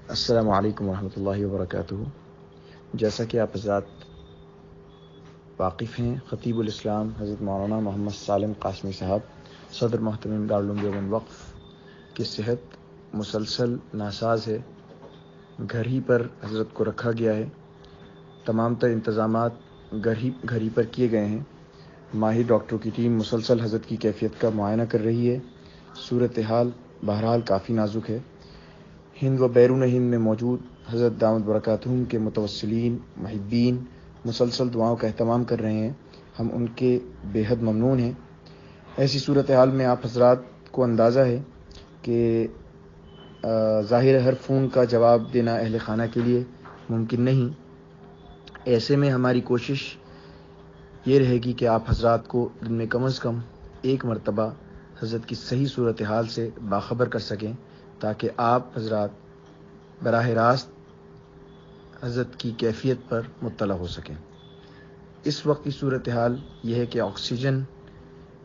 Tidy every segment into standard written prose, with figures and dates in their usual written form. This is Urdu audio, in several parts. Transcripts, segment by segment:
السلام علیکم ورحمۃ اللہ وبرکاتہ۔ جیسا کہ آپ حضرات واقف ہیں، خطیب الاسلام حضرت مولانا محمد سالم قاسمی صاحب صدر محترم دارالعلوم دیوبند وقف کی صحت مسلسل ناساز ہے۔ گھر ہی پر حضرت کو رکھا گیا ہے، تمام تر انتظامات گھر ہی پر کیے گئے ہیں۔ ماہر ڈاکٹروں کی ٹیم مسلسل حضرت کی کیفیت کا معائنہ کر رہی ہے۔ صورتحال بہرحال کافی نازک ہے۔ ہند و بیرون ہند میں موجود حضرت دامت برکاتہم کے متوسلین محبین مسلسل دعاؤں کا اہتمام کر رہے ہیں، ہم ان کے بے حد ممنون ہیں۔ ایسی صورتحال میں آپ حضرات کو اندازہ ہے کہ ظاہر ہر فون کا جواب دینا اہل خانہ کے لیے ممکن نہیں۔ ایسے میں ہماری کوشش یہ رہے گی کہ آپ حضرات کو دن میں کم از کم ایک مرتبہ حضرت کی صحیح صورتحال سے باخبر کر سکیں، تاکہ آپ حضرات براہ راست حضرت کی کیفیت پر مطلع ہو سکیں۔ اس وقت کی صورتحال یہ ہے کہ آکسیجن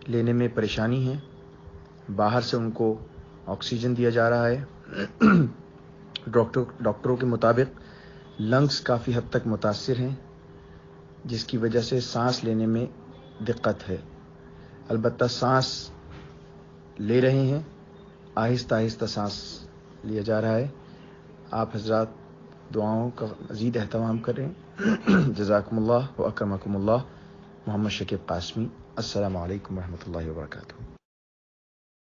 لینے میں پریشانی ہے، باہر سے ان کو آکسیجن دیا جا رہا ہے۔ ڈاکٹروں کے مطابق لنگز کافی حد تک متاثر ہیں، جس کی وجہ سے سانس لینے میں دقت ہے۔ البتہ سانس لے رہے ہیں، آہستہ آہستہ سانس لیا جا رہا ہے۔ آپ حضرات دعاؤں کا مزید اہتمام کریں۔ جزاکم اللہ و اکرمکم اللہ۔ محمد شکیب قاسمی۔ السلام علیکم ورحمۃ اللہ وبرکاتہ۔